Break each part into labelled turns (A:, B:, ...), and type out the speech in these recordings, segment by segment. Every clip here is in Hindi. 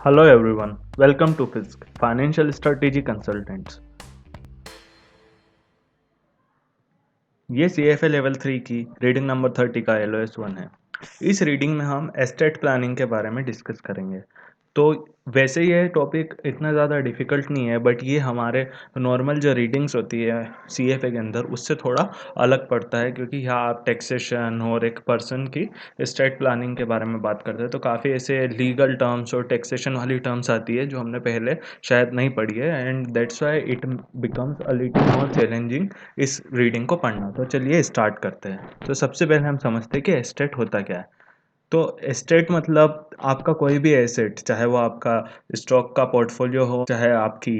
A: Hello everyone, welcome to FISC, Financial Strategy Consultants। ये CFA लेवल 3 की रीडिंग नंबर 30 का LOS 1 है। इस रीडिंग में हम एस्टेट प्लानिंग के बारे में डिस्कस करेंगे। तो वैसे ये टॉपिक इतना ज़्यादा डिफ़िकल्ट नहीं है, बट ये हमारे नॉर्मल जो रीडिंग्स होती है CFA के अंदर उससे थोड़ा अलग पड़ता है, क्योंकि यहाँ आप टैक्सेशन और एक पर्सन की एस्टेट प्लानिंग के बारे में बात करते हैं। तो काफ़ी ऐसे लीगल टर्म्स और टैक्सेशन वाली टर्म्स आती है जो हमने पहले शायद नहीं पढ़ी है, and that's why it becomes a little more challenging इस रीडिंग को पढ़ना। तो चलिए स्टार्ट करते हैं। तो सबसे पहले हम समझते हैं कि एस्टेट होता क्या है। तो एस्टेट मतलब आपका कोई भी एसेट, चाहे वो आपका स्टॉक का पोर्टफोलियो हो, चाहे आपकी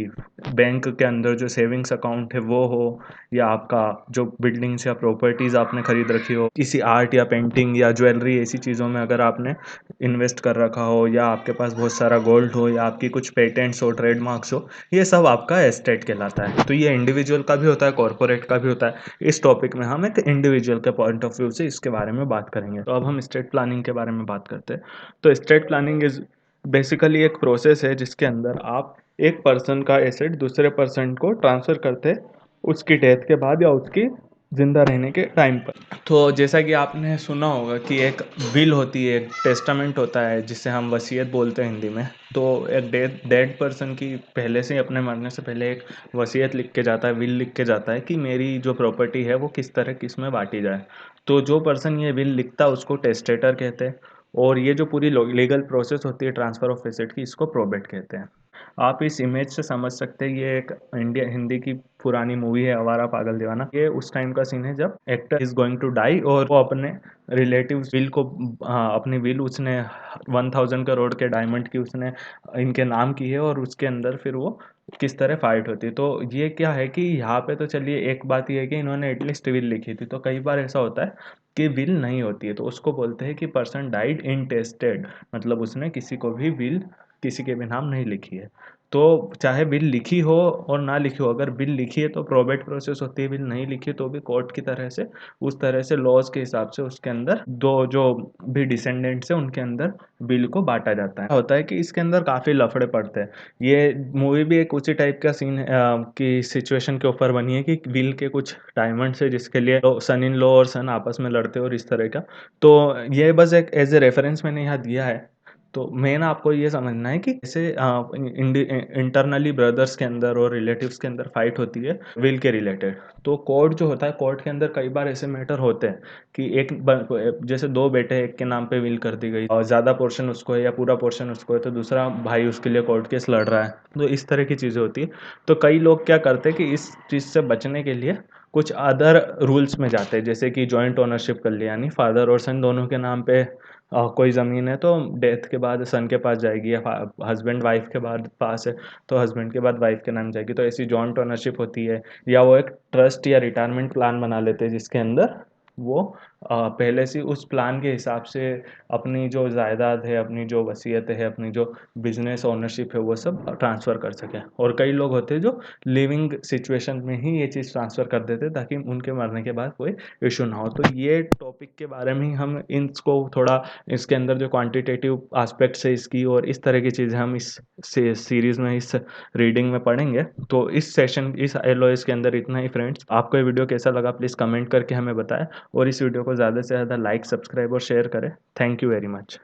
A: बैंक के अंदर जो सेविंग्स अकाउंट है वो हो, या आपका जो बिल्डिंग्स या प्रॉपर्टीज़ आपने खरीद रखी हो, किसी आर्ट या पेंटिंग या ज्वेलरी ऐसी चीज़ों में अगर आपने इन्वेस्ट कर रखा हो, या आपके पास बहुत सारा गोल्ड हो, या आपकी कुछ पेटेंट्स हो, ट्रेडमार्क्स हो, ये सब आपका एस्टेट कहलाता है। तो ये इंडिविजुअल का भी होता है, कॉर्पोरेट का भी होता है। इस टॉपिक में हम एक इंडिविजुअल के पॉइंट ऑफ व्यू से इसके बारे में बात करेंगे। तो अब हम स्टेट प्लानिंग के बारे में बात करते हैं। तो स्टेट प्लानिंग इज बेसिकली एक प्रोसेस है जिसके अंदर आप एक पर्सन का एसेट दूसरे पर्सन को ट्रांसफ़र करते हैं उसकी डेथ के बाद या उसकी ज़िंदा रहने के टाइम पर। तो जैसा कि आपने सुना होगा कि एक विल होती है, एक टेस्टामेंट होता है जिसे हम वसीयत बोलते हैं हिंदी में। तो एक डेड पर्सन की पहले से ही अपने मरने से पहले एक वसीयत लिख के जाता है, विल लिख के जाता है कि मेरी जो प्रॉपर्टी है वो किस तरह किस में बांटी जाए। तो जो पर्सन ये विल लिखता है उसको टेस्टेटर कहते हैं, और ये जो पूरी लीगल प्रोसेस होती है ट्रांसफ़र ऑफ एसेट की, इसको प्रोबेट कहते हैं। आप इस इमेज से समझ सकते हैं, ये एक इंडिया हिंदी की पुरानी मूवी है आवारा पागल दीवाना। ये उस टाइम का सीन है जब actor is going to die और वो अपने रिलेटिव विल को, हाँ, अपनी विल उसने 1000 करोड़ के डायमंड की उसने इनके नाम की है, और उसके अंदर फिर वो किस तरह फाइट होती है। तो ये क्या है कि यहाँ पे तो चलिए एक बात ये है कि इन्होंने एटलीस्ट विल लिखी थी। तो कई बार ऐसा होता है कि विल नहीं होती है, तो उसको बोलते हैं कि पर्सन डाइड इनटेस्टेड, मतलब उसने किसी को भी विल किसी के भी नाम नहीं लिखी है। तो चाहे बिल लिखी हो और ना लिखी हो, अगर बिल लिखी है तो प्रोबेट प्रोसेस होती है, बिल नहीं लिखी तो भी कोर्ट की तरह से उस तरह से लॉज के हिसाब से उसके अंदर दो जो भी डिसेंडेंट्स है उनके अंदर बिल को बांटा जाता है। होता है कि इसके अंदर काफ़ी लफड़े पड़ते हैं। ये मूवी भी एक उसी टाइप का सीन की सिचुएशन के ऊपर बनी है कि विल के कुछ डायमंड्स है जिसके लिए सन इन लॉ और सन आपस में लड़ते और इस तरह का। तो ये बस एक एज ए रेफरेंस मैंने यहाँ दिया है। तो मेन आपको ये समझना है कि जैसे इंटरनली ब्रदर्स के अंदर और रिलेटिव्स के अंदर फाइट होती है विल के रिलेटेड, तो कोर्ट जो होता है, कोर्ट के अंदर कई बार ऐसे मैटर होते हैं कि जैसे दो बेटे एक के नाम पे विल कर दी गई और ज़्यादा पोर्शन उसको है या पूरा पोर्शन उसको है, तो दूसरा भाई उसके लिए कोर्ट केस लड़ रहा है। तो इस तरह की चीज़ें होती है। तो कई लोग क्या करते हैं कि इस चीज़ से बचने के लिए कुछ अदर रूल्स में जाते हैं, जैसे कि जॉइंट ओनरशिप कर लिया, यानी फादर और सन दोनों के नाम पे कोई ज़मीन है तो डेथ के बाद सन के पास जाएगी, या हस्बैंड वाइफ के बाद पास है तो हस्बैंड के बाद वाइफ के नाम जाएगी। तो ऐसी जॉइंट ओनरशिप होती है। या वो एक ट्रस्ट या रिटायरमेंट प्लान बना लेते हैं जिसके अंदर वो पहले से उस प्लान के हिसाब से अपनी जो जायदाद है, अपनी जो वसीयत है, अपनी जो बिजनेस ओनरशिप है वो सब ट्रांसफ़र कर सकें। और कई लोग होते हैं जो लिविंग सिचुएशन में ही ये चीज़ ट्रांसफ़र कर देते हैं ताकि उनके मरने के बाद कोई इशू ना हो। तो ये टॉपिक के बारे में ही हम इसको थोड़ा, इसके अंदर जो क्वांटिटेटिव एस्पेक्ट्स है इसकी और इस तरह की चीज़ें हम इस सीरीज़ में, इस रीडिंग में पढ़ेंगे। तो इस सेशन, इस एलओएस के अंदर इतना ही फ्रेंड्स। आपको ये वीडियो कैसा लगा प्लीज़ कमेंट करके हमें बताएं, और इस वीडियो को ज़्यादा से ज़्यादा लाइक, सब्सक्राइब और शेयर करें। Thank you very much.